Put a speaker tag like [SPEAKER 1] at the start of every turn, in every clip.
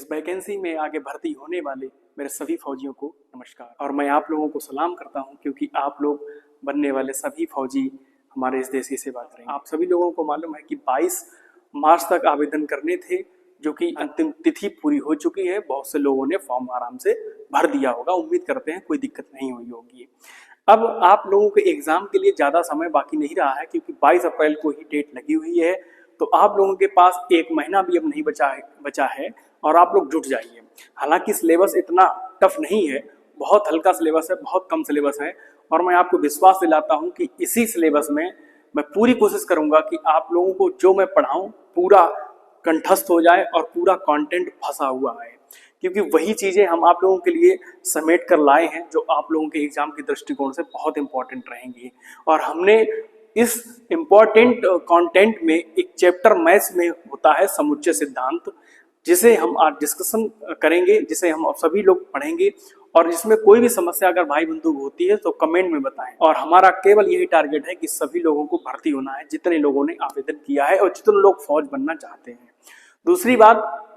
[SPEAKER 1] इस वैकेंसी में आगे भर्ती होने वाले मेरे सभी फौजियों को नमस्कार। और मैं आप लोगों को सलाम करता हूं क्योंकि आप लोग बनने वाले सभी फौजी हमारे इस देश की सेवा करेंगे। आप सभी लोगों को मालूम है कि 22 मार्च तक आवेदन करने थे, जो कि अंतिम तिथि पूरी हो चुकी है। बहुत से लोगों ने फॉर्म आराम से भर दिया होगा, उम्मीद करते हैं कोई दिक्कत नहीं हुई होगी। अब आप लोगों के एग्जाम के लिए ज़्यादा समय बाकी नहीं रहा है क्योंकि 22 अप्रैल को ही डेट लगी हुई है। तो आप लोगों के पास एक महीना भी अब नहीं बचा है और आप लोग जुट जाइए। हालांकि सिलेबस इतना टफ नहीं है, बहुत हल्का सिलेबस है, बहुत कम सिलेबस है। और मैं आपको विश्वास दिलाता हूं कि इसी सिलेबस में मैं पूरी कोशिश करूंगा कि आप लोगों को जो मैं पढ़ाऊं पूरा कंठस्थ हो जाए और पूरा कंटेंट फंसा हुआ है, क्योंकि वही चीजें हम आप लोगों के लिए समेट कर लाए हैं जो आप लोगों के एग्जाम के दृष्टिकोण से बहुत इंपॉर्टेंट रहेंगी। और हमने इस इंपॉर्टेंट कंटेंट में एक चैप्टर मैथ्स में होता है समुच्चय सिद्धांत, जिसे हम आज डिस्कशन करेंगे, जिसे हम अब सभी लोग पढ़ेंगे। और इसमें कोई भी समस्या अगर भाई बंधु होती है तो कमेंट में बताएं। और हमारा केवल यही टारगेट है कि सभी लोगों को भर्ती होना है, जितने लोगों ने आवेदन किया है और जितने लोग फौज बनना चाहते हैं। दूसरी बात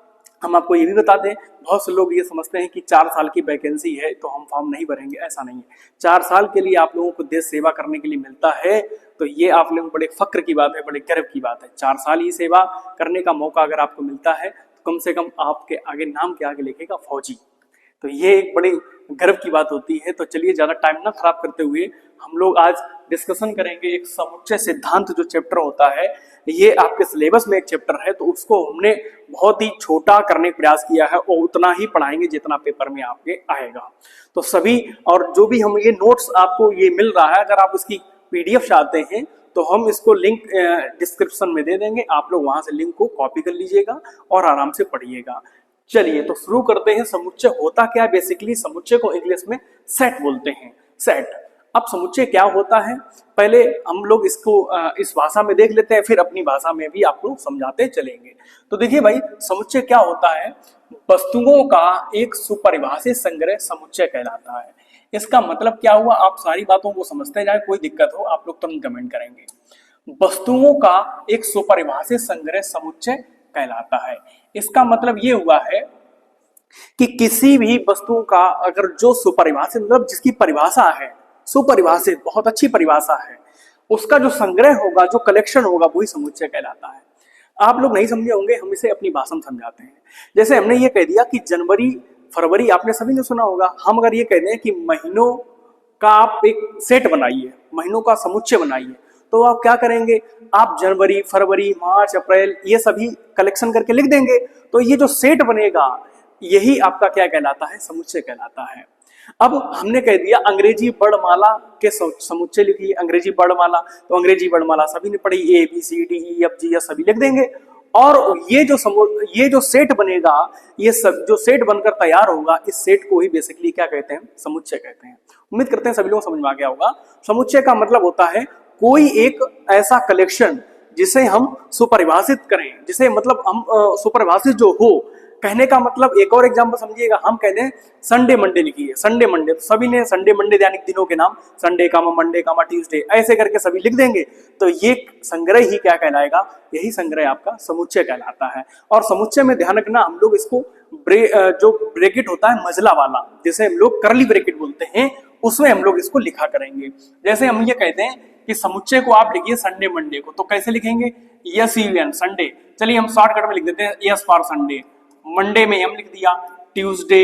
[SPEAKER 1] हम आपको ये भी बता दें, बहुत से लोग ये समझते हैं कि 4 साल की वैकेंसी है तो हम फॉर्म नहीं भरेंगे। ऐसा नहीं है। 4 साल के लिए आप लोगों को देश सेवा करने के लिए मिलता है, तो ये आप लोगों को बड़े फक्र की बात है, बड़े गर्व की बात है। 4 साल ही सेवा करने का मौका अगर आपको मिलता है तो कम से कम आपके आगे नाम के आगे लिखेगा फौजी। तो ये एक बड़ी गर्व की बात होती है। तो चलिए ज्यादा टाइम ना खराब करते हुए हम लोग आज डिस्कशन करेंगे एक समुच्चय सिद्धांत जो चैप्टर होता है। ये आपके सिलेबस में एक चैप्टर है, तो उसको हमने बहुत ही छोटा करने का प्रयास किया है और उतना ही पढ़ाएंगे जितना पेपर में आपके आएगा। तो सभी और जो भी हम ये नोट्स आपको ये मिल रहा है, अगर आप उसकी पीडीएफ चाहते हैं तो हम इसको लिंक डिस्क्रिप्शन में दे देंगे। आप लोग वहां से लिंक को कॉपी कर लीजिएगा और आराम से पढ़िएगा। चलिए तो शुरू करते हैं। समुच्चय होता क्या है? बेसिकली समुच्चय को इंग्लिश में सेट बोलते हैं, सेट। अब समुच्चय क्या होता है पहले हम लोग इसको इस भाषा में देख लेते हैं, फिर अपनी भाषा में भी आपको समझाते चलेंगे। तो देखिए भाई, समुच्चय क्या होता है? वस्तुओं का एक सुपरिभाषित संग्रह समुच्चय कहलाता है। इसका मतलब क्या हुआ? आप सारी बातों को समझते जाए, कोई दिक्कत हो आप लोग तुरंत कमेंट करेंगे। वस्तुओं का एक सुपरिभाषित संग्रह समुच्चय कहलाता है। इसका मतलब ये हुआ है कि किसी भी वस्तु का अगर जो सुपरिभाषित मतलब जिसकी परिभाषा है, सुपरिभाषित बहुत अच्छी परिभाषा है, उसका जो संग्रह होगा, जो कलेक्शन होगा, वही समुच्चय कहलाता है। आप लोग नहीं समझे होंगे, हम इसे अपनी भाषा में समझाते हैं। जैसे हमने ये कह दिया कि जनवरी फरवरी, आपने सभी ने सुना होगा। हम अगर ये कह दें कि महीनों का आप एक सेट बनाइए, महीनों का समुच्चय बनाइए, तो आप क्या करेंगे? आप जनवरी फरवरी मार्च अप्रैल ये सभी कलेक्शन करके लिख देंगे। तो ये जो सेट बनेगा यही आपका क्या कहलाता है? समुच्चय कहलाता है। अब हमने कह दिया अंग्रेजी वर्णमाला के समुच्चय लिखिए, अंग्रेजी वर्णमाला। तो अंग्रेजी वर्णमाला सभी ने पढ़ी, A B C D E F G, ये सभी लिख देंगे। और ये जो सेट बनेगा, ये सब जो सेट बनकर तैयार होगा, इस सेट को ही बेसिकली क्या कहते हैं? समुच्चय कहते हैं। उम्मीद करते हैं सभी लोगों को समझ में आ गया होगा। समुच्चय का मतलब होता है कोई एक ऐसा कलेक्शन जिसे हम सुपरिभाषित करें, जिसे मतलब हम सुपरिभाषित जो हो। कहने का मतलब एक और एग्जांपल समझिएगा, हम कहते हैं संडे मंडे लिखिए, संडे मंडे। तो सभी ने संडे मंडे यानी दिनों के नाम संडे कामा मंडे कामा ट्यूसडे ऐसे करके सभी लिख देंगे। तो ये संग्रह ही क्या कहलाएगा? यही संग्रह आपका समुच्चय कहलाता है। और समुच्चय में ध्यान रखना, हम लोग इसको जो ब्रैकेट होता है मझला वाला, जिसे हम लोग करली ब्रैकेट बोलते हैं, उसमें हम लोग इसको लिखा करेंगे। जैसे हम ये कहते हैं कि समुच्चय को आप लिखिए संडे मंडे को, तो कैसे लिखेंगे? SUN Sunday. चलिए हम शॉर्टकट में लिख देते हैं S फॉर संडे। मंडे में हम लिख दिया Tuesday,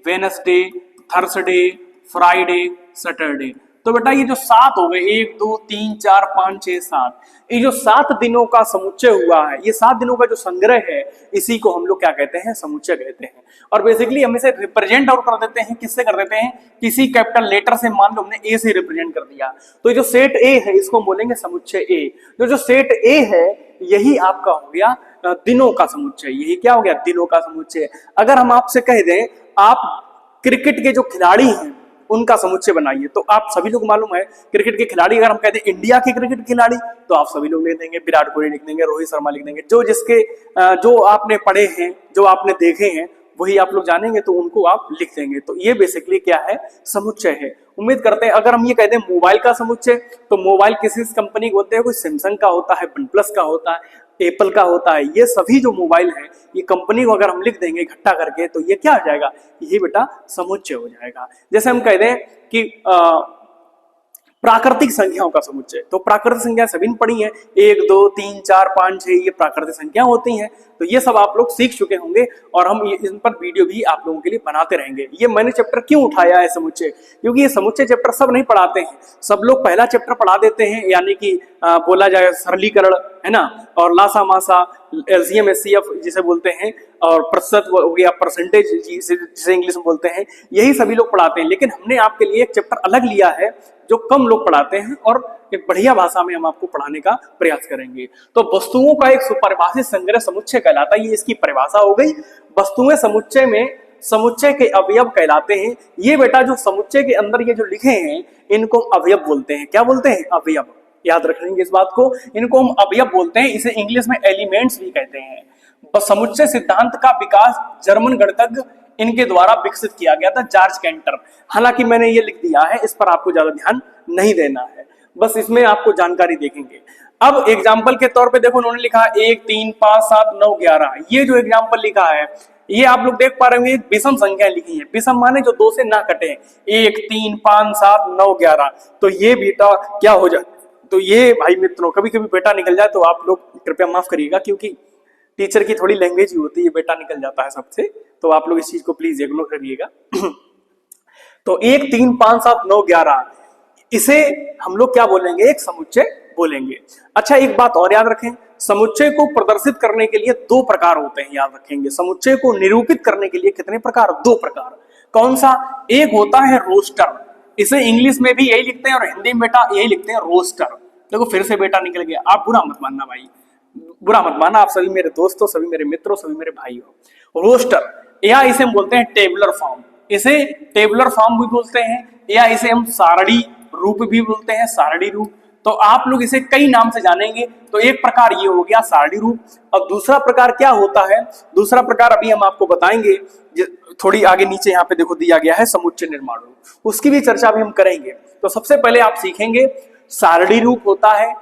[SPEAKER 1] Wednesday, Thursday, Friday, Saturday. तो बेटा ये जो 7 हो गए, 1 2 3 4 5 6 7, ये जो 7 दिनों का समुच्चय हुआ है, ये 7 दिनों का जो संग्रह है, इसी को हम लोग क्या कहते हैं? समुच्चय कहते हैं। और बेसिकली हम इसे रिप्रेजेंट और कर देते हैं, किससे कर देते हैं? किसी कैपिटल लेटर से। मान लो हमने ए से रिप्रेजेंट कर दिया, तो जो सेट ए है इसको बोलेंगे समुच्चय ए। जो सेट ए है यही आपका हो गया दिनों का समुच्चय। यही क्या हो गया? दिनों का समुच्चय। अगर हम आपसे कह दें आप क्रिकेट के जो खिलाड़ी हैं उनका समुच्चय बनाइए, तो आप सभी लोग मालूम है क्रिकेट के खिलाड़ी, अगर हम कहते हैं इंडिया के क्रिकेट खिलाड़ी, तो आप सभी लोग लिख देंगे विराट कोहली लिख देंगे, रोहित शर्मा लिख देंगे। जो आपने पढ़े हैं, जो आपने देखे हैं, वही आप लोग जानेंगे, तो उनको आप लिख देंगे। तो ये बेसिकली क्या है? समुच्चय है। उम्मीद करते हैं। अगर हम ये कहते हैं मोबाइल का समुच्चय, तो मोबाइल किस कंपनी को बोलते हैं? कोई सैमसंग का होता है, वन प्लस का होता है, एप्पल का होता है। ये सभी जो मोबाइल है, ये कंपनी को अगर हम लिख देंगे इकट्ठा करके, तो ये क्या हो जाएगा? ये बेटा समुच्चय हो जाएगा। जैसे हम कहते हैं कि प्राकृतिक संख्याओं का समुच्चय, तो प्राकृतिक संख्या सभी ने पढ़ी है, 1 2 3 4 5 6, ये प्राकृतिक संख्या होती हैं। तो ये सब आप लोग सीख चुके होंगे और हम इन पर वीडियो भी आप लोगों के लिए बनाते रहेंगे। ये मैंने चैप्टर क्यों उठाया है समुच्चय? क्योंकि ये समुच्चय चैप्टर सब नहीं पढ़ाते हैं। सब लोग पहला चैप्टर पढ़ा देते हैं, यानी कि बोला जाए सरलीकरण, है ना, और लासा मासा, एलसीएम एचसीएफ जिसे बोलते हैं, और प्रतिशत हो गया, परसेंटेज जिसे इंग्लिश में बोलते हैं, यही सभी लोग पढ़ाते हैं। लेकिन हमने आपके लिए एक चैप्टर अलग लिया है जो कम लोग पढ़ाते हैं, और एक बढ़िया भाषा में हम आपको पढ़ाने का प्रयास करेंगे। तो वस्तुओं का एक सुपरिभाषित संग्रह समुच्चय कहलाता है। ये इसकी परिभाषा हो गई। वस्तुएं समुच्चय में समुच्चय के अवयव कहलाते हैं। ये बेटा जो समुच्चय के अंदर ये जो लिखे हैं, इनको अवयव बोलते हैं। क्या बोलते हैं? अवयव। याद रखेंगे इस बात को, इनको हम अवयव बोलते हैं। इसे इंग्लिश में एलिमेंट्स भी कहते हैं। समुच्चय सिद्धांत का विकास जर्मन गणितज्ञ इनके द्वारा विकसित किया गया था, जॉर्ज कैंटर। हालांकि मैंने ये लिख दिया है, इस पर आपको ज्यादा ध्यान नहीं देना है, बस इसमें आपको जानकारी देखेंगे। अब एग्जाम्पल के तौर पे देखो, उन्होंने लिखा 1 3 5 7 9 11। ये जो एग्जाम्पल लिखा है, ये आप लोग देख पा रहे होंगे, विषम संख्या लिखी है। विषम माने जो 2 से ना कटे, 1 3 5 7 9 11। तो ये बेटा क्या हो जाए? तो ये भाई मित्रों, कभी कभी बेटा निकल जाए तो आप लोग कृपया माफ करिएगा, क्योंकि टीचर की थोड़ी लैंग्वेज ही होती है, बेटा निकल जाता है सबसे, तो आप लोग इस चीज को प्लीज इग्नोर करिएगा। तो 1 3 5 7 9 11, इसे हम लोग क्या बोलेंगे? एक समुच्चय बोलेंगे। अच्छा, एक बात और याद रखें, समुच्चय को प्रदर्शित करने के लिए 2 प्रकार होते हैं, याद रखेंगे। समुच्चय को निरूपित करने के लिए कितने प्रकार? 2 प्रकार। कौन सा? एक होता है रोस्टर, इसे इंग्लिश में भी यही लिखते हैं और हिंदी में बेटा यही लिखते हैं, रोस्टर। देखो फिर से बेटा निकल गया, आप बुरा मत मानना भाई, बुरा मत मानना, आप सभी मेरे दोस्तों, सभी मेरे मित्रों, सभी मेरे भाई हो। रोस्टर, या इसे हम बोलते हैं टेबुलर फॉर्म, इसे टेबुलर फॉर्म भी बोलते हैं, या इसे हम सारणी रूप भी बोलते हैं, सारणी रूप। तो आप लोग इसे कई नाम से जानेंगे। तो एक प्रकार ये हो गया सारणी रूप, और दूसरा प्रकार क्या होता है? दूसरा प्रकार अभी हम आपको बताएंगे, थोड़ी आगे नीचे यहाँ पे देखो दिया गया है, समुच्चय निर्माण रूप, उसकी भी चर्चा भी हम करेंगे। तो सबसे पहले आप सीखेंगे सारणी रूप होता है।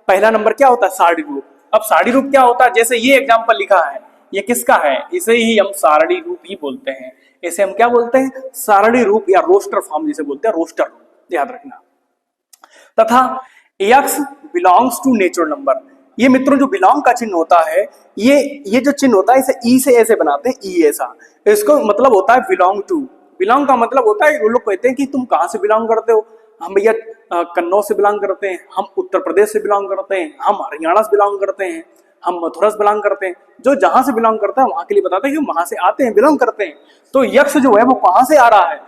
[SPEAKER 1] पहला नंबर क्या होता है? सारणी रूप। अब सारणी रूप क्या होता है? जैसे ये एग्जाम्पल लिखा है, ये किसका है? इसे ही हम सारणी रूप ही बोलते हैं। इसे हम क्या बोलते हैं? सारणी रूप, या रोस्टर फॉर्म जिसे बोलते हैं, रोस्टर रूप, याद रखना। तथा x belongs to natural number, ये मित्रों जो बिलोंग का चिन्ह होता है, ये जो चिन्ह होता है, इसे ई से ऐसे बनाते हैं, ई ऐसा। इसको मतलब होता है बिलोंग टू। बिलोंग का मतलब होता है, वो लोग कहते हैं कि तुम कहां से बिलोंग करते हो? हम भैया कन्नौज से बिलोंग करते हैं, हम उत्तर प्रदेश से बिलोंग करते हैं, हम हरियाणा से बिलोंग करते हैं, हम मथुरा से बिलोंग करते हैं। जो जहां से बिलोंग करता है वहां के लिए बताते हैं कि वहां से आते हैं, बिलोंग करते हैं। तो यक्ष जो है वो कहां से आ रहा है?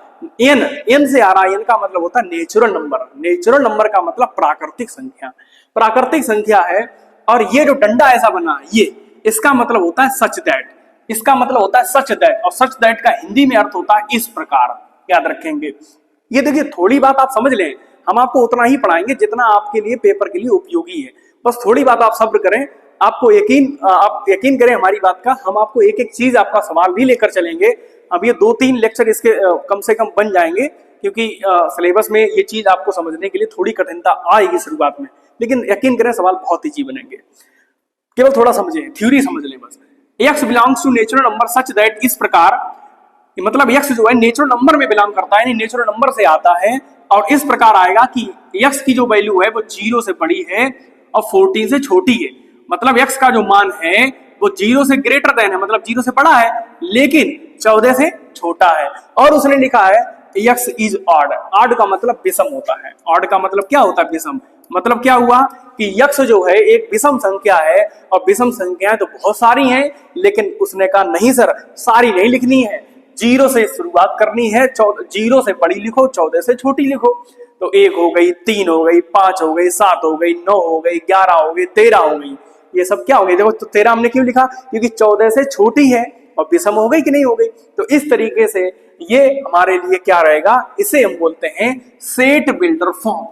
[SPEAKER 1] एन से आ रहा है। एन का मतलब होता है नेचुरल नंबर। नेचुरल नंबर का मतलब प्राकृतिक संख्या, प्राकृतिक संख्या है। और ये जो डंडा ऐसा बना, ये इसका मतलब होता है सच दैट, इसका मतलब होता है सच दैट, और सच दैट का हिंदी में अर्थ होता है इस प्रकार, याद रखेंगे। ये देखिए थोड़ी बात आप समझ लें, हम आपको उतना ही पढ़ाएंगे जितना आपके लिए पेपर के लिए उपयोगी है। बस थोड़ी बात आप सब्र करें, आपको आप यकीन करें हमारी बात का, हम आपको एक एक चीज, आपका सवाल भी लेकर चलेंगे। अब ये 2-3 लेक्चर इसके कम से कम बन जाएंगे, क्योंकि सिलेबस में ये चीज आपको समझने के लिए थोड़ी कठिनता आएगी शुरुआत में, लेकिन यकीन करें सवाल बहुत ईजी बनेंगे। केवल थोड़ा समझें, थ्योरी समझ लें बस। x belongs to natural number such that, इस प्रकार, मतलब x जो है नेचुरल नंबर में बिलोंग करता है, नेचुरल नंबर से आता है, और इस प्रकार आएगा कि x की जो वैल्यू है वो 0 से बड़ी है और 14 से छोटी है। मतलब x का जो मान है वो 0 से ग्रेटर देन है, मतलब 0 से बड़ा है लेकिन 14 से छोटा है। और उसने लिखा है x इज ऑड। ऑड का मतलब विषम होता है। ऑड का मतलब क्या होता है? विषम। मतलब क्या हुआ कि x जो है एक विषम संख्या है, और विषम संख्याएं तो बहुत सारी हैं, लेकिन उसने कहा नहीं सर, सारी नहीं लिखनी है, 0 से शुरुआत करनी है, 0 से बड़ी लिखो, 14 से छोटी लिखो। तो 1 हो गई, 3 हो गई, 5 हो गई, 7 हो गई, 9 हो गई, 11 हो गई, 13 हो गई, ये सब क्या हो गई? देखो तो 13 हमने क्यों लिखा? क्योंकि 14 से छोटी है और विषम हो गई कि नहीं हो गई। तो इस तरीके से ये हमारे लिए क्या रहेगा? इसे हम बोलते हैं सेट बिल्डर फॉर्म।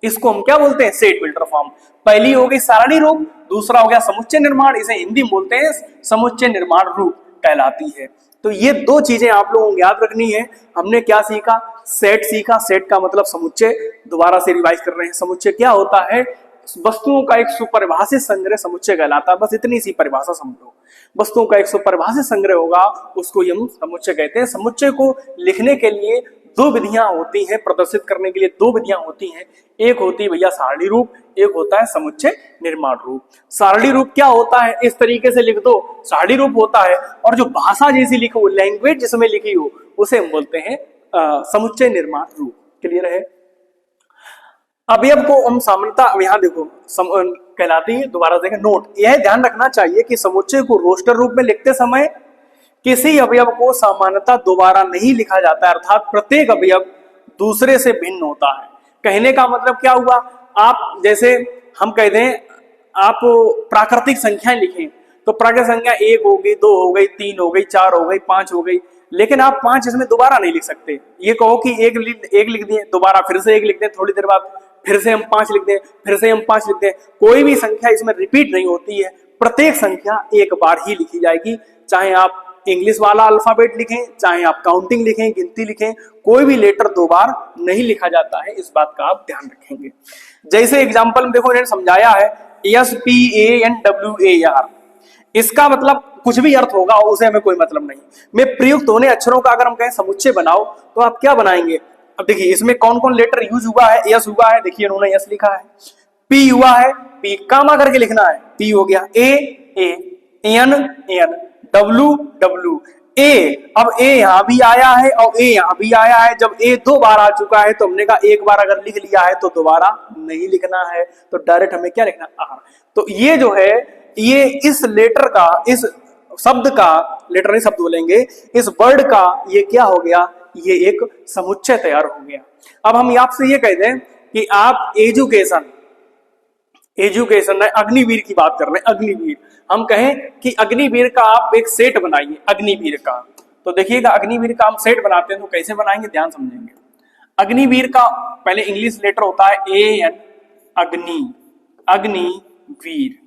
[SPEAKER 1] इसको हम क्या बोलते हैं? Set builder form. पहली हो गई सारणी रूप, दूसरा हो गया समुच्चय निर्माण, इसे हिंदी में बोलते हैं समुच्चय निर्माण रूप कहलाती है। तो ये 2 चीजें आप लोगों को याद रखनी है। हमने क्या सीखा? सेट सीखा। सेट का मतलब समुच्चय, दोबारा से रिवाइज कर रहे हैं। समुच्चय क्या होता है? वस्तुओं का एक सुपरिभाषित संग्रह समुच्चय कहलाता है। बस इतनी सी परिभाषा समझो। वस्तुओं का एक सुपरिभाषित संग्रह होगा, उसको हम समुच्चय कहते हैं। समुच्चय को लिखने के लिए दो विधियां होती हैं, प्रदर्शित करने के लिए दो विधियां होती हैं। एक होती है भैया सारणी रूप, एक होता है समुच्चय निर्माण रूप। सारणी रूप क्या होता है? इस तरीके से लिख दो, सारणी रूप होता है। और जो भाषा जैसी लिखी हो, लैंग्वेज जिसमें लिखी हो, उसे हम बोलते हैं समुच्चय निर्माण रूप। क्लियर है? अवयव को हम सामान्यतः यहाँ देखो कहलाती है, दोबारा देखें नोट, यह ध्यान रखना चाहिए कि समुच्चय को रोस्टर रूप में लिखते समय किसी अवयव को सामान्यतः दोबारा नहीं लिखा जाता है, अर्थात प्रत्येक अवयव दूसरे से भिन्न होता है। कहने का मतलब क्या हुआ? आप जैसे हम कहते हैं आप प्राकृतिक संख्याएं लिखें, तो प्राकृतिक संख्या 1 हो गई, 2 हो गई, 3 हो गई, 4 हो गई, 5 हो गई, लेकिन आप 5 इसमें दोबारा नहीं लिख सकते। ये कहो कि एक लिख दिए, दोबारा फिर से 1 लिख दें, थोड़ी देर बाद फिर से हम 5 लिख दें, फिर से हम 5 लिख दें, कोई भी संख्या इसमें रिपीट नहीं होती है। प्रत्येक संख्या एक बार ही लिखी जाएगी। चाहे आप इंग्लिश वाला अल्फाबेट लिखें, चाहे आप काउंटिंग लिखें, गिनती लिखें, कोई भी लेटर दो बार नहीं लिखा जाता है। इस बात का आप ध्यान रखेंगे। जैसे एग्जांपल में देखो, इन्होंने समझाया है SPANWAR, इसका मतलब कुछ भी अर्थ होगा, उसे हमें कोई मतलब नहीं। में प्रयुक्त होने अक्षरों का अगर हम कहें समुच्चय बनाओ, तो आप क्या बनाएंगे? अब देखिए इसमें कौन कौन लेटर यूज हुआ है। यस हुआ है, देखिए उन्होंने यस लिखा है। पी हुआ है, पी कामा करके लिखना है, पी हो गया। A N N, W W, ए, अब ए यहां भी आया है और ए यहां भी आया है। जब ए 2 बार आ चुका है तो हमने कहा एक बार अगर लिख लिया है तो दोबारा नहीं लिखना है, तो डायरेक्ट हमें क्या लिखना? आर। तो ये जो है, ये इस लेटर का, इस शब्द का, लेटर नहीं शब्द बोलेंगे, इस वर्ड का ये क्या हो गया? ये एक समुच्चय तैयार हो गया। अब हम आपसे ये कह दें कि आप एजुकेशन है, अग्निवीर की बात कर रहे हैं, अग्निवीर, हम कहें कि अग्निवीर का आप एक सेट बनाइए, अग्निवीर का। तो देखिएगा अग्निवीर का हम सेट बनाते हैं तो कैसे बनाएंगे, ध्यान समझेंगे। अग्निवीर का पहले इंग्लिश लेटर होता है AN, अग्नि, अग्निवीर,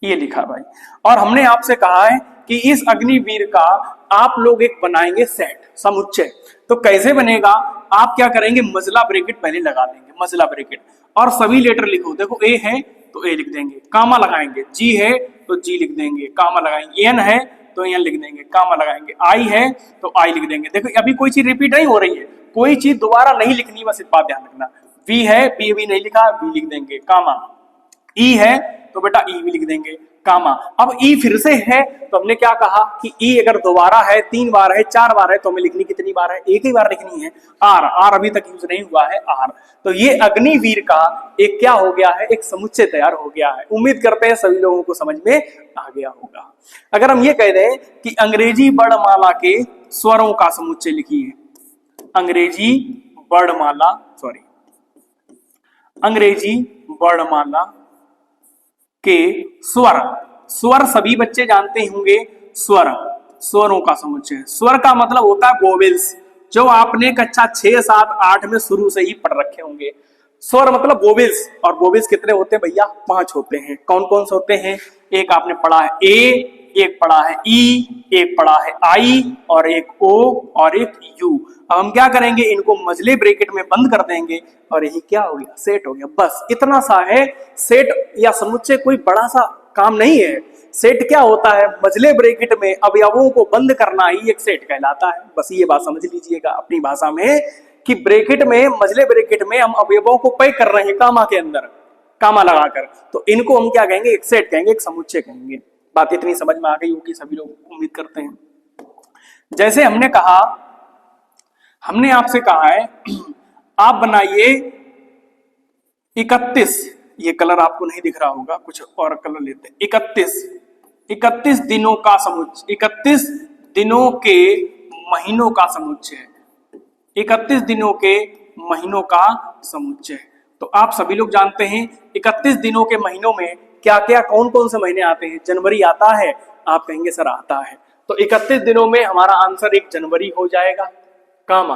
[SPEAKER 1] ये लिखा भाई। और हमने आपसे कहा है कि इस अग्निवीर का आप लोग एक बनाएंगे सेट, समुच्चय। तो कैसे बनेगा? आप क्या करेंगे? मजला ब्रैकेट पहले लगा देंगे, मजला ब्रैकेट, और सभी लेटर लिखो। देखो ए है तो ए लिख देंगे, कामा लगाएंगे। जी है तो जी लिख देंगे, कामा लगाएंगे। एन है तो एन लिख देंगे, कामा लगाएंगे। आई है तो आई लिख देंगे। देखो अभी कोई चीज रिपीट नहीं हो रही है, कोई चीज दोबारा नहीं लिखनी, बस इस बात ध्यान रखना। वी है, बी भी नहीं लिखा, बी लिख देंगे, कामा। ई है तो बेटा ई भी लिख देंगे, कामा। अब ई फिर से है तो हमने क्या कहा कि ई अगर दोबारा है, 3 बार है, 4 बार है, तो हमें लिखनी कितनी बार है? एक ही बार लिखनी है। आर, आर अभी तक यूज नहीं हुआ है, आर। तो ये अग्निवीर का एक क्या हो गया है? एक समुच्चय तैयार हो गया है। उम्मीद करते हैं सभी लोगों को समझ में आ गया होगा। अगर हम ये कह दें कि अंग्रेजी वर्णमाला के स्वरों का समुच्चय लिखिए, अंग्रेजी वर्णमाला, अंग्रेजी वर्णमाला के स्वर, स्वर सभी बच्चे जानते होंगे, स्वर, स्वरों का समुच्चय। स्वर का मतलब होता है वोवेल्स, जो आपने कक्षा 6, 7, 8 में शुरू से ही पढ़ रखे होंगे। स्वर मतलब वोवेल्स, और वोवेल्स कितने होते हैं भैया? 5 होते हैं। कौन कौन से होते हैं? एक आपने पढ़ा है ए, एक पढ़ा है ई, एक पढ़ा है आई, और एक ओ, और एक यू। अब हम क्या करेंगे? इनको मजले ब्रैकेट में बंद कर देंगे और यही क्या हो गया? सेट हो गया। बस इतना सा है। सेट या समुच्चय कोई बड़ा सा काम नहीं है। सेट क्या होता है? मजले ब्रैकेट में अवयवों को बंद करना ही एक सेट कहलाता है। बस ये बात समझ लीजिएगा अपनी भाषा में कि ब्रैकेट में, मजले ब्रैकेट में हम अवयवों को पैक कर रहे हैं कामा के अंदर, कामा लगाकर, तो इनको हम क्या कहेंगे? एक सेट कहेंगे, एक समुच्चय कहेंगे। बात इतनी समझ में आ गई होगी सभी लोग, उम्मीद करते हैं। जैसे हमने कहा, हमने आपसे कहा है आप बनाइए 31, ये कलर आपको नहीं दिख रहा होगा, कुछ और कलर लेते हैं। 31 दिनों का समुच्चय, 31 दिनों के महीनों का समुच्चय, 31 दिनों के महीनों का समुच्चय। तो आप सभी लोग जानते हैं 31 दिनों के महीनों में क्या क्या, कौन कौन से महीने आते हैं? जनवरी आता है, आप कहेंगे सर आता है, तो 31 दिनों में हमारा आंसर 1 जनवरी हो जाएगा, कामा,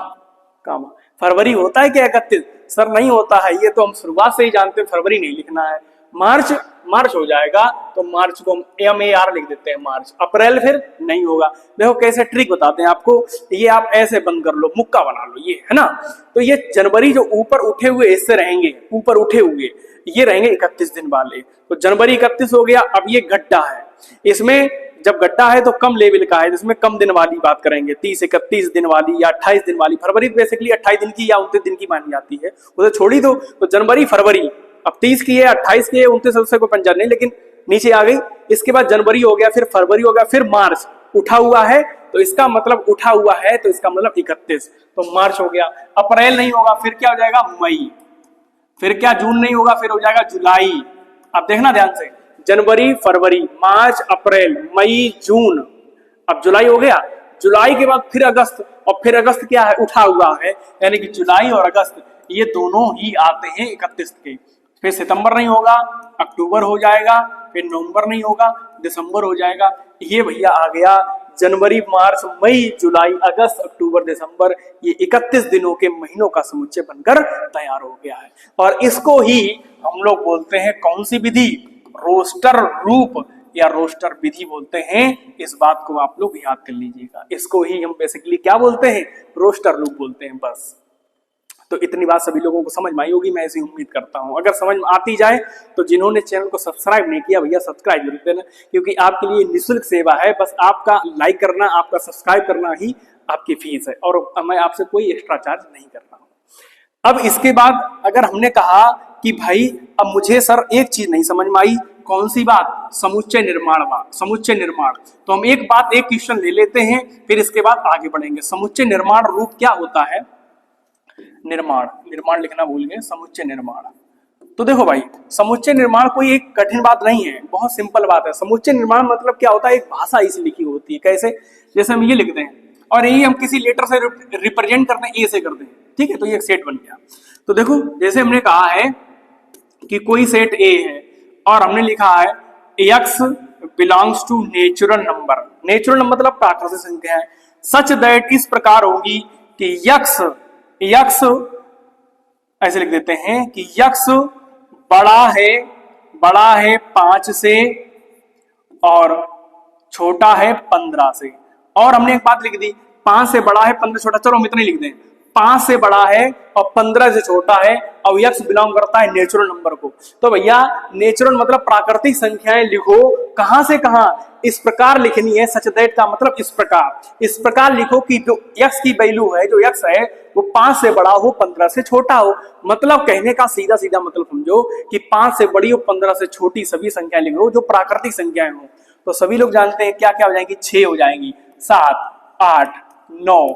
[SPEAKER 1] कामा। फरवरी होता है क्या 31? सर नहीं होता है, ये तो हम शुरुआत से ही जानते हैं, फरवरी नहीं लिखना है। मार्च मार्च हो जाएगा, तो मार्च को हम MAR लिख देते हैं मार्च। अप्रैल फिर नहीं होगा। देखो कैसे ट्रिक बताते हैं आपको, ये आप ऐसे बंद कर लो, मुक्का बना लो, ये है ना। तो ये जनवरी जो ऊपर उठे हुए हिस्से रहेंगे, ऊपर उठे हुए ये रहेंगे 31 दिन वाले। तो जनवरी 31 हो गया। अब ये गड्ढा है, इसमें जब गड्ढा है तो कम लेवल का है, जिसमें कम दिन वाली बात करेंगे, 30-31 दिन वाली या 28 दिन वाली। फरवरी बेसिकली 28 दिन की या 29 दिन की मानी जाती है, उसे छोड़ी दो। तो जनवरी फरवरी, अब 30 की है, 28 की है, 29 से कोई पंचायत नहीं, लेकिन नीचे आ गई। इसके बाद जनवरी हो गया, फिर फरवरी हो गया, फिर मार्च उठा हुआ है, तो इसका मतलब उठा हुआ है, तो इसका मतलब 31, तो मार्च हो गया। अप्रैल नहीं होगा, फिर क्या हो जाएगा मई, फिर क्या जून नहीं होगा, फिर हो जाएगा जुलाई। अब देखना ध्यान से, जनवरी फरवरी मार्च अप्रैल मई जून, अब जुलाई हो गया। जुलाई के बाद फिर अगस्त, और फिर अगस्त क्या है, उठा हुआ है, यानी कि जुलाई और अगस्त ये दोनों ही आते हैं 31 के। फिर सितंबर नहीं होगा, अक्टूबर हो जाएगा, फिर नवंबर नहीं होगा, दिसंबर हो जाएगा। ये भैया आ गया जनवरी मार्च मई जुलाई अगस्त अक्टूबर दिसंबर, ये 31 दिनों के महीनों का समुच्चय बनकर तैयार हो गया है। और इसको ही हम लोग बोलते हैं कौन सी विधि, रोस्टर रूप या रोस्टर विधि बोलते हैं। इस बात को आप लोग याद कर लीजिएगा, इसको ही हम बेसिकली क्या बोलते हैं, रोस्टर रूप बोलते हैं। बस तो इतनी बात सभी लोगों को समझ में आई होगी, मैं ऐसी उम्मीद करता हूं। अगर समझ में आती जाए तो जिन्होंने चैनल को सब्सक्राइब नहीं किया भैया सब्सक्राइब जरूर देना, क्योंकि आपके लिए निःशुल्क सेवा है। बस आपका लाइक करना, आपका सब्सक्राइब करना ही आपकी फीस है, और मैं आपसे कोई एक्स्ट्रा चार्ज नहीं कर रहा हूं। अब इसके बाद अगर हमने कहा कि भाई अब मुझे सर एक चीज नहीं समझ में आई, कौन सी बात, समुच्चय निर्माण बात, समुच्चय निर्माण। तो हम एक बात एक क्वेश्चन ले लेते हैं, फिर इसके बाद आगे बढ़ेंगे। समुच्चय निर्माण रूप क्या होता है, निर्माण, निर्माण लिखना भूल गए, समुच्चय निर्माण। तो देखो भाई, समुच्चय निर्माण कोई एक कठिन बात नहीं है, बहुत सिंपल बात है। समुच्चय निर्माण मतलब क्या होता है, एक भाषा इसी लिखी होती है। कैसे, जैसे हम ये लिखते हैं और यही हम किसी लेटर से रिप्रेजेंट करते हैं, ए से करते हैं, ठीक है, तो ये एक सेट बन गया। तो देखो जैसे हमने कहा है कि कोई सेट ए है और हमने लिखा है x belongs to natural number, natural number मतलब प्राकृतिक संख्या है, सच दैट इस प्रकार होगी कि यक्स ऐसे लिख देते हैं कि यक्स बड़ा है 5 से और छोटा है 15 से। और हमने एक बात लिख दी, 5 से बड़ा है 15 छोटा, चलो हम इतना ही लिख दें, 5 से बड़ा है और 15 से छोटा है, और यक्स बिलोंग करता है नेचुरल नंबर को। तो भैया नेचुरल मतलब प्राकृतिक संख्याएं लिखो, कहां से कहां, इस प्रकार लिखनी है। सच दैट का मतलब इस प्रकार लिखो कि जो यक्स की वैल्यू है, जो यक्स है वो 5 से बड़ा हो 15 से छोटा हो। मतलब कहने का सीधा सीधा मतलब समझो कि 5 से बड़ी और 15 से छोटी सभी संख्याएं लिखो जो प्राकृतिक संख्याएं हो। तो सभी लोग जानते हैं क्या क्या हो जाएंगी, 6 हो जाएंगी, 7, 8, 9,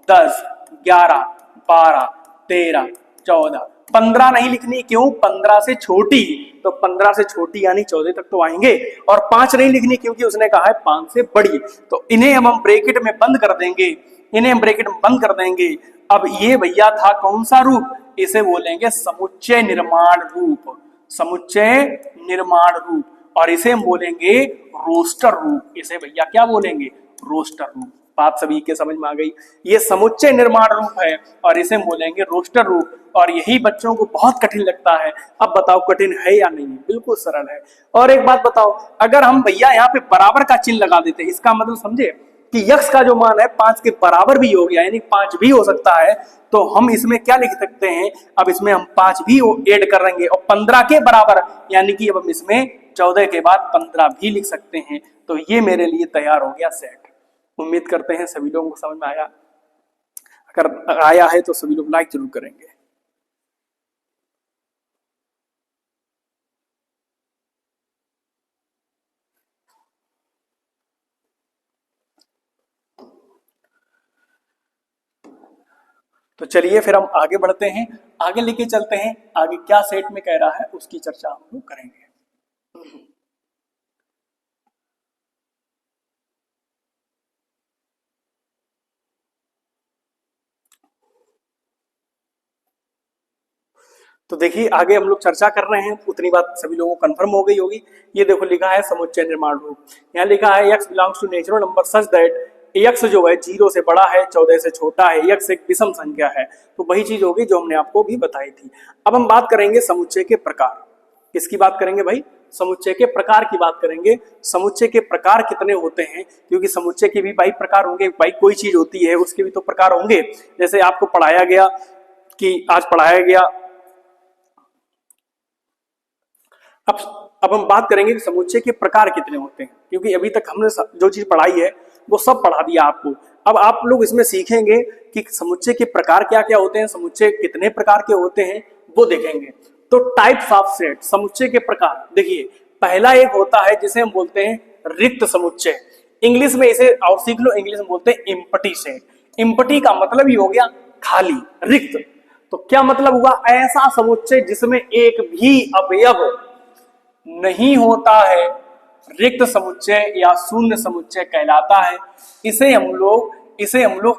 [SPEAKER 1] 10, 11, 12, 13, 14, 15 नहीं लिखनी, क्यों, 15 से छोटी, तो 15 से छोटी यानी 14 तक तो आएंगे। और 5 नहीं लिखनी क्योंकि उसने कहा है 5 से बड़ी, तो इन्हें हम ब्रैकेट में बंद कर देंगे, इन्हें हम ब्रैकेट में बंद कर देंगे। अब ये भैया था कौन सा रूप, इसे बोलेंगे समुच्चय निर्माण रूप, समुच्चय निर्माण रूप, और इसे हम बोलेंगे रोस्टर रूप। इसे भैया क्या बोलेंगे, रोस्टर रूप। बात सभी के समझ में आ गई, ये समुच्चय निर्माण रूप है और इसे बोलेंगे रोस्टर रूप। और यही बच्चों को बहुत कठिन लगता है। अब बताओ कठिन है या नहीं, बिल्कुल सरल है। और एक बात बताओ, अगर हम भैया यहाँ पे बराबर का चिन्ह लगा देते हैं, इसका मतलब समझे कि यक्स का जो मान है 5 के बराबर भी हो गया, यानी 5 भी हो सकता है, तो हम इसमें क्या लिख सकते हैं, अब इसमें हम 5 भी ऐड करेंगे और 15 के बराबर, यानी कि अब हम इसमें 14 के बाद 15 भी लिख सकते हैं। तो ये मेरे लिए तैयार हो गया सेट। उम्मीद करते हैं सभी लोगों को समझ में आया। अगर आया है तो सभी लोग लाइक जरूर करेंगे। तो चलिए फिर हम आगे बढ़ते हैं, आगे लेके चलते हैं, आगे क्या सेट में कह रहा है उसकी चर्चा हम लोग करेंगे। तो देखिए आगे हम लोग चर्चा कर रहे हैं, उतनी बात सभी लोगों को कंफर्म हो गई होगी। ये देखो लिखा है समुच्चय निर्माण रूप, यहाँ लिखा है x belongs to natural number such that x जो है 0 से बड़ा है 14 से छोटा है, x एक विषम संख्या है। तो वही चीज होगी जो हमने आपको भी बताई थी। अब हम बात करेंगे समुच्चय के प्रकार। किसकी बात करेंगे भाई? समुच्चय के प्रकार की बात करेंगे। समुच्चय के प्रकार कितने होते हैं, क्योंकि समुच्चय के भी भाई प्रकार होंगे। भाई कोई चीज होती है उसके भी तो प्रकार होंगे। जैसे आपको पढ़ाया गया कि आज पढ़ाया गया, अब हम बात करेंगे कि समुच्चय के प्रकार कितने होते हैं, क्योंकि अभी तक हमने जो चीज पढ़ाई है वो सब पढ़ा दिया आपको। अब आप लोग इसमें सीखेंगे कि समुच्चय के प्रकार क्या क्या होते हैं, समुच्चय कितने प्रकार के होते हैं वो देखेंगे। तो टाइप्स ऑफ सेट, समुच्चय के प्रकार देखिए, पहला एक होता है जिसे हम बोलते हैं रिक्त समुच्चय। इंग्लिश में इसे और सीख लो, इंग्लिश में बोलते हैं एम्प्टी सेट। एम्प्टी का मतलब ही हो गया खाली, रिक्त। तो क्या मतलब हुआ? ऐसा समुच्चय जिसमें एक भी अवयव नहीं होता है, रिक्त समुच्चय या शून्य समुच्चय कहलाता है। इसे हम लोग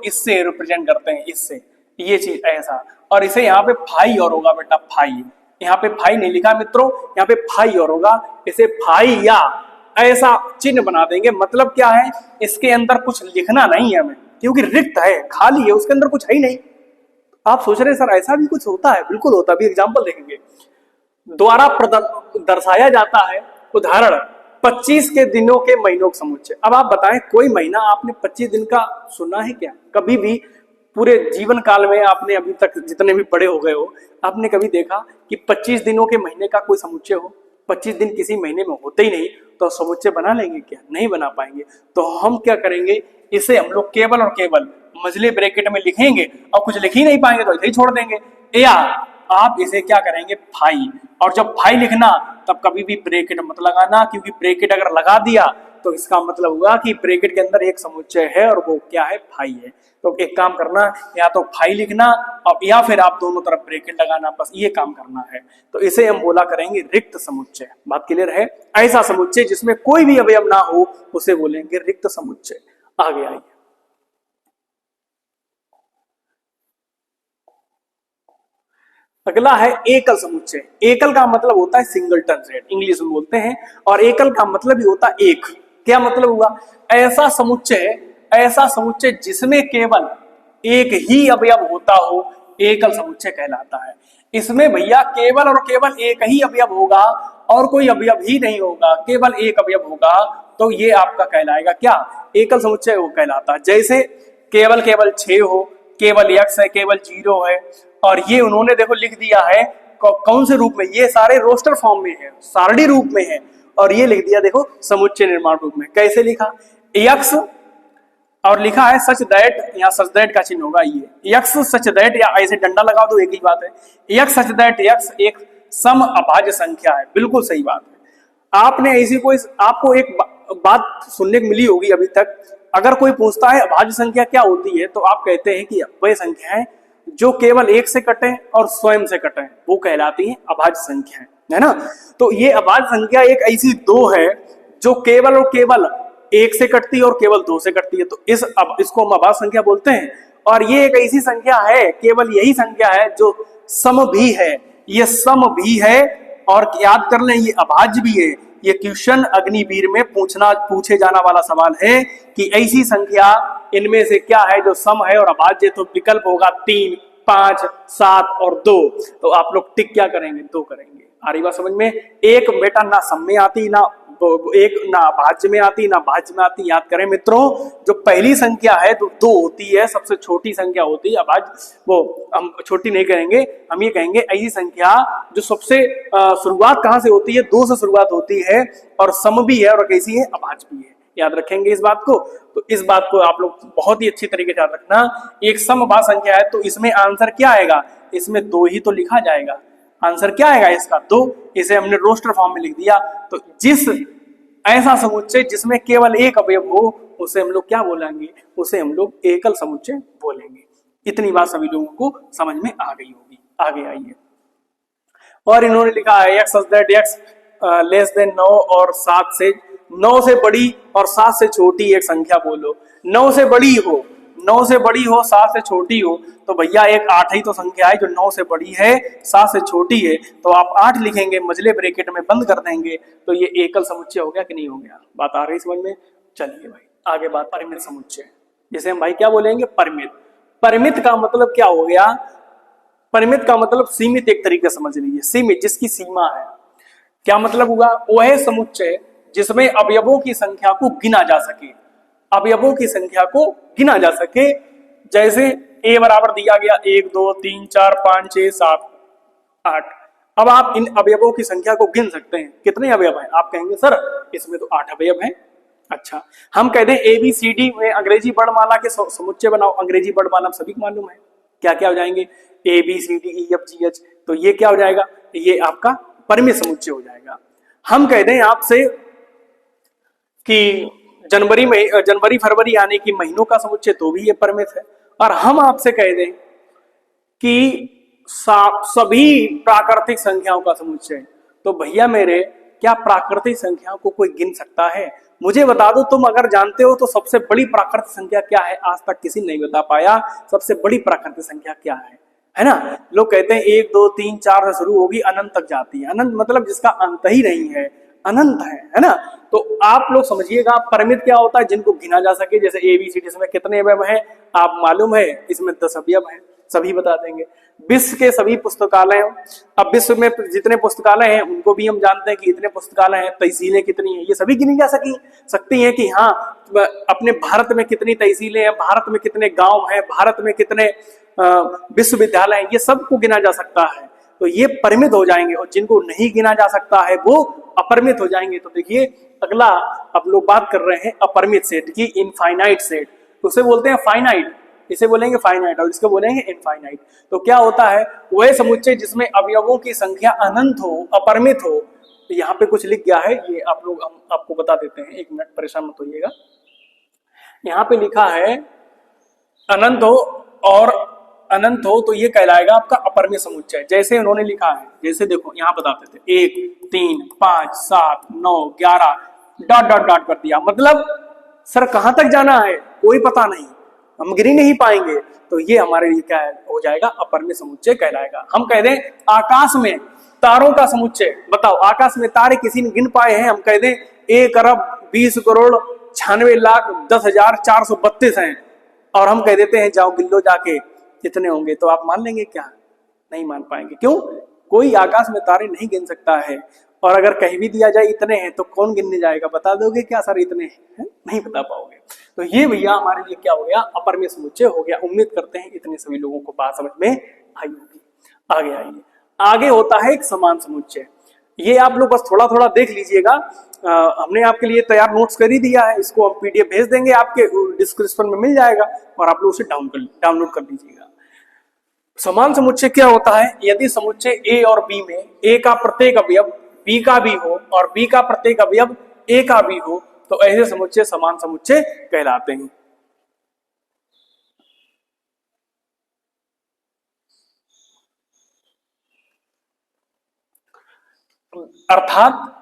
[SPEAKER 1] इससे रिप्रेजेंट करते हैं, इससे, ये चीज ऐसा। और इसे यहाँ पे फाई और होगा बेटा, फाई। यहाँ पे फाई नहीं लिखा मित्रों, यहाँ पे फाई और होगा। इसे फाई या ऐसा चिन्ह बना देंगे। मतलब क्या है? इसके अंदर कुछ लिखना नहीं है हमें, क्योंकि रिक्त है, खाली है, उसके अंदर कुछ है ही नहीं। आप सोच रहे हैं सर ऐसा भी कुछ होता है? बिल्कुल होता है, अभी एग्जाम्पल देखेंगे। द्वारा दर्शाया जाता है उदाहरण 25 के दिनों के महीनों का समुच्चय। अब आप बताएं, कोई महीना आपने 25 दिन का सुना है क्या? कभी भी पूरे जीवन काल में आपने अभी तक जितने भी बड़े हो गए हो, आपने कभी देखा कि 25 दिनों के महीने का कोई समुच्चय हो? 25 दिन किसी महीने में होते ही नहीं, तो समुच्चय बना लेंगे क्या? नहीं बना पाएंगे। तो हम क्या करेंगे, इसे हम लोग केवल और केवल मझले ब्रैकेट में लिखेंगे, और कुछ लिख ही नहीं पाएंगे तो इसे ही छोड़ देंगे। या आप इसे क्या करेंगे, फाई। और जब फाई लिखना तब कभी भी ब्रैकेट मत लगाना, क्योंकि ब्रैकेट अगर लगा दिया तो इसका मतलब हुआ कि ब्रैकेट के अंदर एक समुच्चय है और वो क्या है, फाई है। तो एक काम करना, या तो फाई लिखना और या फिर आप दोनों तरफ ब्रैकेट लगाना, बस ये काम करना है। तो इसे हम बोला करेंगे रिक्त समुच्चय। बात क्लियर है? ऐसा समुच्चय जिसमें कोई भी अवयव ना हो उसे बोलेंगे रिक्त समुच्चय। आगे आइए, अगला है एकल समुच्चय। एकल का मतलब होता है सिंगलटन सेट, इंग्लिश में बोलते हैं। और एकल का मतलब ही होता है एक। क्या मतलब हुआ? ऐसा समुच्चय जिसमें केवल एक ही अवयव होता हो, एकल समुच्चय कहलाता है। इसमें भैया केवल और केवल एक ही अवयव होगा और कोई अवयव ही नहीं होगा, केवल एक अवयव होगा, तो ये आपका कहलाएगा क्या, एकल समुच्चय वो कहलाता है। जैसे केवल 6 हो, केवल x है, केवल 0 है, और ये उन्होंने देखो लिख दिया है कौन से रूप में, ये सारे रोस्टर फॉर्म में है, सारणी रूप में है, और ये लिख दिया देखो समुच्चय निर्माण रूप में। कैसे लिखा? x और लिखा है सच दैट, यहाँ सच दैट का चिन्ह होगा, ये x सच दैट, या ऐसे डंडा लगा दो, एक ही बात है। x सच दैट x एक सम अभाज्य संख्या है। बिल्कुल सही बात है। आपने ऐसी कोई, आपको एक बात सुनने को मिली होगी अभी तक, अगर कोई पूछता है अभाज्य संख्या क्या होती है, तो आप कहते हैं कि वह संख्याएं जो केवल एक से कटे और स्वयं से कटे वो कहलाती हैं अभाज्य संख्याएं, है ना। तो ये अभाज्य संख्या एक ऐसी दो है जो केवल और केवल एक से कटती है और केवल 2 से कटती है, तो इसको हम अभाज्य संख्या बोलते हैं। और ये एक ऐसी संख्या है, केवल यही संख्या है जो सम भी है, ये सम भी है, और याद कर लें ये अभाज्य भी है। ये क्वेश्चन अग्निवीर में पूछे जाना वाला सवाल है कि ऐसी संख्या इनमें से क्या है जो सम है और अभाज्य, तो विकल्प होगा 3, 5, 7 और 2। तो आप लोग टिक क्या करेंगे, 2 करेंगे। आ रही बात समझ में? एक बेटा ना सम में आती, ना एक ना भाज्य में आती, ना भाज्य में आती। याद करें मित्रों, जो पहली संख्या है तो 2 होती है, सबसे छोटी संख्या होती है अभाज्य। वो हम छोटी नहीं कहेंगे, हम ये कहेंगे ऐसी संख्या जो सबसे शुरुआत कहां से होती है, 2 से शुरुआत होती है, और सम भी है और कैसी है, अभाज्य भी है। याद रखेंगे इस बात को। तो इस बात को आप लोग बहुत ही अच्छी तरीके से याद रखना। एक समअभाज्य संख्या है तो इसमें आंसर क्या आएगा, इसमें 2 ही तो लिखा जाएगा। आंसर क्या आएगा इसका, 2। इसे हमने रोस्टर फॉर्म में लिख दिया। तो जिस ऐसा समुच्चय जिसमें केवल एक अवयव हो उसे हम लोग क्या बोलेंगे, उसे हम लोग एकल समुच्चय बोलेंगे। इतनी बात सभी लोगों को समझ में आ गई होगी। आगे आइए, और इन्होंने लिखा है x that x less than 9 और 7 से 9 से बड़ी और 7 से छोटी एक संख्या बोलो। 9 से बड़ी हो, 9 से बड़ी हो, 7 से छोटी हो, तो भैया एक 8 ही तो संख्या है जो 9 से बड़ी है, 7 से छोटी है, तो आप 8 लिखेंगे, मझले ब्रैकेट में बंद कर देंगे, तो ये एकल समुच्चय हो गया कि नहीं हो गया। बात आ रही समझ में? चलिए भाई आगे बात, परिमित समुच्चय, जिसे हम भाई क्या बोलेंगे, परिमित। परिमित का मतलब क्या हो गया, परिमित का मतलब सीमित, एक तरीके समझ लीजिए, सीमित जिसकी सीमा है। क्या मतलब हुआ? वह समुच्चय जिसमें अवयवों की संख्या को गिना जा सके, अवयवों की संख्या को गिना जा सके। जैसे ए बराबर दिया गया 1 2 3 4 5 6 7 8। अब आप इन अवयवों की संख्या को गिन सकते हैं। कितने अवयव हैं? आप कहेंगे सर इसमें तो 8 अवयव हैं। अच्छा, हम कहते हैं ABCD में अंग्रेजी वर्णमाला के समुच्चय बनाओ। अंग्रेजी वर्णमाला सभी को मालूम है क्या क्या हो जाएंगे? ABCDEFGH। तो ये क्या हो जाएगा? ये आपका परिमित समुच्चय हो जाएगा। हम कहते हैं आपसे कि जनवरी फरवरी यानी कि महीनों का समुच्चय, तो भी ये परिमित है। और हम आपसे कह दें कि सभी प्राकृतिक संख्याओं का समुच्चय, तो भैया मेरे क्या प्राकृतिक संख्याओं को कोई गिन सकता है? मुझे बता दो, तुम अगर जानते हो तो सबसे बड़ी प्राकृतिक संख्या क्या है? आज तक किसी नहीं बता पाया सबसे बड़ी प्राकृतिक संख्या क्या है ना? लोग कहते हैं 1 2 3 4 से शुरू होगी, अनंत तक जाती है। अनंत मतलब जिसका अंत ही नहीं है, अनंत है ना? तो आप लोग समझिएगा परिमित क्या होता है? जिनको गिना जा सके। जैसे ABCD में कितने अवयव हैं आप मालूम है? इसमें 10 अवयव हैं, सभी बता देंगे। विश्व के सभी पुस्तकालय, अब विश्व में जितने पुस्तकालय हैं उनको भी हम जानते हैं कि इतने पुस्तकालय हैं। तहसीलें कितनी हैं ये सभी गिनी जा सकती हैं कि हाँ अपने भारत में कितनी तहसीलें हैं, भारत में कितने गांव हैं, भारत में कितने विश्वविद्यालय हैं, ये सबको गिना जा सकता है। तो ये परिमित हो जाएंगे, और जिनको नहीं गिना जा सकता है वो अपरिमित हो जाएंगे। तो देखिए अगला अब लोग बात कर रहे हैं अपरिमित सेट की, इनफाइनाइट सेट। तो उसे बोलते हैं फाइनाइट, इसे बोलेंगे फाइनाइट और इसको बोलेंगे इनफाइनाइट। तो क्या होता है? वह समुच्चय जिसमें अवयवों की संख्या अनंत हो, अपरिमित हो। तो यहाँ पे कुछ लिख गया है, ये आप लोग हम आपको बता देते हैं, 1 मिनट परेशान मत होइएगा। यहाँ पे लिखा है अनंत हो, और अनंत हो तो ये कहलाएगा आपका अपरिमित समुच्चय। जैसे उन्होंने लिखा है, जैसे देखो यहाँ बताते थे 1 3 5 7 9 11 डॉट डॉट डॉट कर दिया, मतलब सर कहां तक जाना है कोई पता नहीं, हम गिन नहीं पाएंगे। तो ये हमारे लिए क्या है हो जाएगा? अपरिमित समुच्चय कहलाएगा। हम कह दें आकाश में तारों का समुच्चय, बताओ आकाश में तारे किसी ने गिन पाए हैं? हम कह दें 1 अरब 20 करोड़ 96 लाख 10,432 हैं, और हम कह देते हैं जाओ गिन लो जाके कितने होंगे। तो आप मान लेंगे क्या? नहीं मान पाएंगे। क्यों? कोई आकाश में तारे नहीं गिन सकता है, और अगर कह भी दिया जाए इतने हैं तो कौन गिनने जाएगा? बता दोगे क्या सर इतने हैं? नहीं बता पाओगे। तो ये भैया हमारे लिए क्या हो गया? अपरिमित समुच्चय हो गया। उम्मीद करते हैं इतने सभी लोगों को बात समझ में आई होगी। आगे आइए, आगे होता है एक समान समुच्चय। ये आप लोग बस थोड़ा थोड़ा देख लीजिएगा, हमने आपके लिए तैयार नोट्स कर ही दिया है, इसको हम PDF भेज देंगे, आपके डिस्क्रिप्शन में मिल जाएगा और आप लोग उसे डाउनलोड कर लीजिएगा। समान समुच्चय क्या होता है? यदि समुच्चय A और B में A का प्रत्येक अवयव B का भी हो और B का प्रत्येक अवयव A का भी हो, तो ऐसे समुच्चय समान समुच्चय कहलाते हैं। अर्थात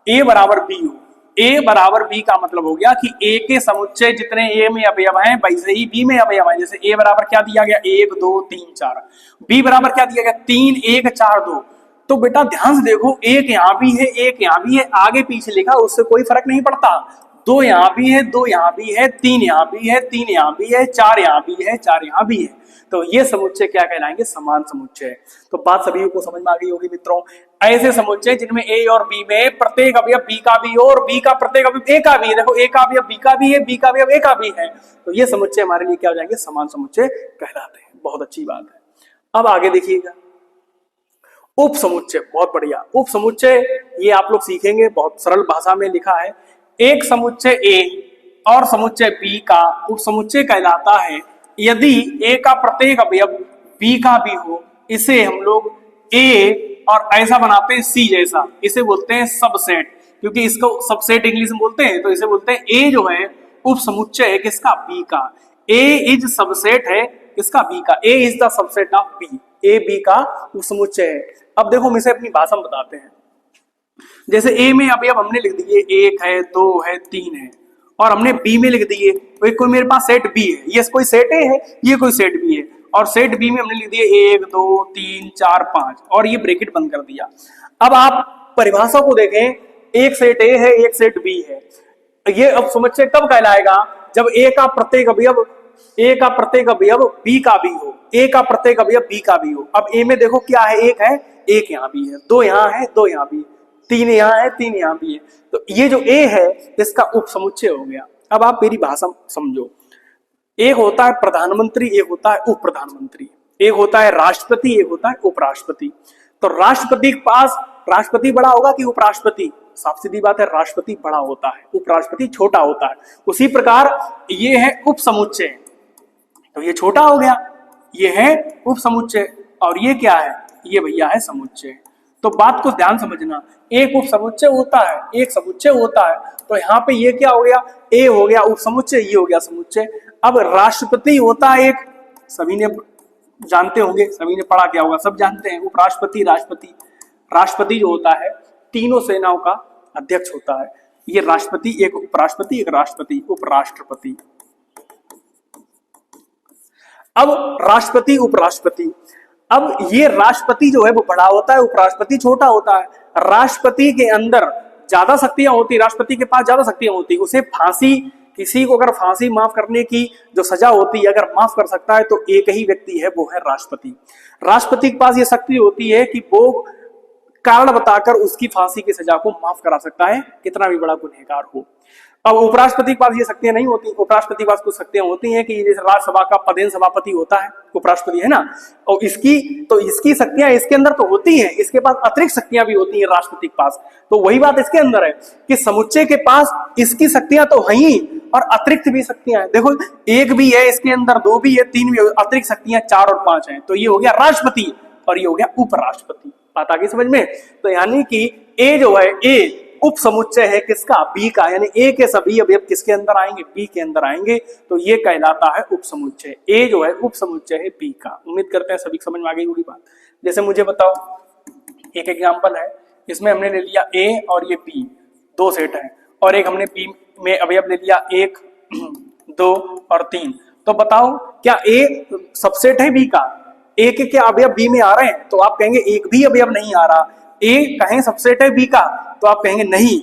[SPEAKER 1] A बराबर B हो। A बराबर B का मतलब हो गया कि A के समुच्चय जितने A में अवयव हैं वैसे ही B में अवयव हैं। जैसे A बराबर क्या दिया गया? 1 2 3 4। B बराबर क्या दिया गया? 3 1 4 2। तो बेटा ध्यान से देखो, 1 यहाँ भी है, 1 यहाँ भी है, आगे पीछे लिखा उससे कोई फर्क नहीं पड़ता। 2 यहाँ भी है, 2 यहाँ भी है, 3 यहाँ भी है, 3 यहाँ भी है, 4 यहाँ भी है, 4 यहाँ भी है। तो ये समुच्चय क्या कहलाएंगे? समान समुच्चय। तो बात सभी को समझ में आ गई होगी मित्रों। ऐसे समुच्चय जिनमें A और B में प्रत्येक अवयव B का भी हो और B का प्रत्येक अवयव A का भी है। देखो A का अवयव B का भी है, B का अवयव A का भी है, तो ये समुच्चय हमारे लिए क्या हो जाएंगे? समान समुच्चय कहलाते हैं। बहुत अच्छी बात है। अब आगे देखिएगा उप समुच्चय। बहुत बढ़िया। उप समुच्चय ये आप लोग सीखेंगे, बहुत सरल भाषा में लिखा है। एक समुच्चय A और समुच्चय B का उप समुच्चय कहलाता है यदि A का प्रत्येक अवयव B का भी हो। इसे हम लोग A और ऐसा बनाते हैं C जैसा, इसे बोलते हैं सबसेट, क्योंकि इसको सबसेट इंग्लिश में बोलते हैं। तो इसे बोलते हैं A जो है उप समुच्चय है किसका? B का। A इज सबसेट है किसका? B का। A is the subset of B। A B का उप समुच्चय है। अब देखो हम इसे अपनी भाषा में बताते हैं। जैसे A में अवयव हमने लिख दिए 1 है, 2 है, 3 है, और हमने B में लिख दिए कोई मेरे पास सेट B है, ये कोई सेट A है, ये कोई सेट B है, और सेट B में हमने लिख दिए 1 2 3 4 5 और ये ब्रैकेट बंद कर दिया। अब आप परिभाषा को देखें, एक सेट A है, एक सेट B है। ये अब समुच्चय कब कहलाएगा? जब A का प्रत्येक अवयव B का भी हो, A का प्रत्येक अवयव B का भी हो। अब A में देखो क्या है? 1 है, 1 यहाँ भी है, 2 यहाँ है, 2 यहाँ भी है, 3 यहाँ है, 3 यहाँ भी है। तो ये जो ए है इसका उप समुच्चय हो गया। अब आप मेरी भाषा समझो, एक होता है प्रधानमंत्री, एक होता है उप प्रधानमंत्री, एक होता है राष्ट्रपति, एक होता है उपराष्ट्रपति। तो राष्ट्रपति के पास राष्ट्रपति बड़ा होगा कि उपराष्ट्रपति? साफ सीधी बात है, राष्ट्रपति बड़ा होता है, उपराष्ट्रपति छोटा होता है। उसी प्रकार ये है उप समुच्चय, तो ये छोटा हो गया, ये है उप समुच्चय, और ये क्या है? ये भैया है समुच्चय। तो बात को ध्यान समझना, एक उप समुच्चय होता है, एक समुच्चय होता है। तो यहाँ पे ये क्या हो गया? ए हो गया उप समुच्चय, ये हो गया समुच्चय। अब राष्ट्रपति होता है एक, सभी ने जानते होंगे, सभी ने पढ़ा क्या होगा, सब जानते हैं। उपराष्ट्रपति, राष्ट्रपति, राष्ट्रपति जो होता है तीनों सेनाओं का अध्यक्ष होता है। ये राष्ट्रपति, एक उपराष्ट्रपति, एक राष्ट्रपति, उपराष्ट्रपति। अब राष्ट्रपति, उपराष्ट्रपति, अब ये राष्ट्रपति जो है वो बड़ा होता है, उपराष्ट्रपति छोटा होता है। राष्ट्रपति के अंदर ज्यादा शक्तियां होती, राष्ट्रपति के पास ज्यादा शक्तियां होती। उसे फांसी, किसी को अगर फांसी माफ करने की जो सजा होती है अगर माफ कर सकता है तो एक ही व्यक्ति है, वो है राष्ट्रपति। राष्ट्रपति के पास ये शक्ति होती है कि वो कारण बताकर उसकी फांसी की सजा को माफ करा सकता है, कितना भी बड़ा गुनहगार हो। अब उपराष्ट्रपति के पास ये शक्तियां नहीं होती। उपराष्ट्रपति के पास कुछ शक्तियां होती हैं कि जैसे राज्यसभा का पदेन सभापति होता है, उपराष्ट्रपति है ना, और इसकी शक्तियां इसके अंदर तो होती हैं, इसके पास अतिरिक्त शक्तियां भी होती हैं राष्ट्रपति के पास। तो वही बात इसके अंदर है कि समुच्चय के पास इसकी शक्तियां तो है ही और अतिरिक्त भी शक्तियां हैं। देखो, एक भी है इसके अंदर, 2 भी है, 3 भी है, अतिरिक्त शक्तियां 4 और 5 हैं। तो ये हो गया राष्ट्रपति और ये हो गया उपराष्ट्रपति। बात आ गई समझ में? तो यानी कि ए जो है, ए उप समुच्चय है किसका? बी का। यानी ए के सभी अवयव किसके अंदर आएंगे? बी के अंदर आएंगे। तो ये कहलाता है उप समुच्चय। ए जो है उप समुच्चय है बी का। उम्मीद करते हैं सभी समझ में आ गई होगी बात। जैसे मुझे बताओ, एक एग्जांपल है, इसमें हमने ले लिया ए और ये बी, 2 सेट है, और एक हमने बी में अवयव ले लिया 1, 2 और 3। तो बताओ क्या ए सबसेट है बी का? ए के क्या अवयव बी में आ रहे हैं? तो आप कहेंगे एक भी अवयव नहीं आ रहा। ए कहें सबसेट है बी का, तो आप कहेंगे नहीं,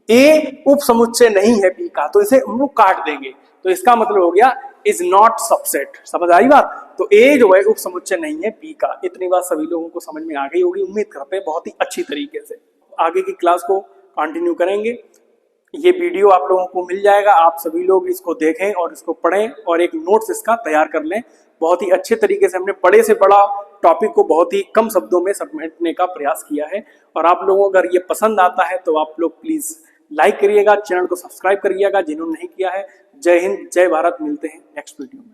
[SPEAKER 1] ए उप समुच्चय नहीं है बी का, तो इसे हम लोग काट देंगे। तो इसका मतलब हो गया इज नॉट सबसेट। समझ आई बात? तो ए जो है उप समुच्चय नहीं है बी का। इतनी बात सभी लोगों को समझ में आ गई होगी, उम्मीद करते हैं बहुत ही अच्छी तरीके से। आगे की क्लास को कंटिन्यू करेंगे। ये वीडियो आप लोगों को मिल जाएगा, आप सभी लोग इसको देखें और इसको पढ़ें और एक नोट्स इसका तैयार कर लें। बहुत ही अच्छे तरीके से हमने बड़े से बड़ा टॉपिक को बहुत ही कम शब्दों में समेटने का प्रयास किया है। और आप लोगों को अगर ये पसंद आता है तो आप लोग प्लीज लाइक करिएगा, चैनल को सब्सक्राइब करिएगा जिन्होंने नहीं किया है। जय हिंद, जय भारत। मिलते हैं नेक्स्ट वीडियो में।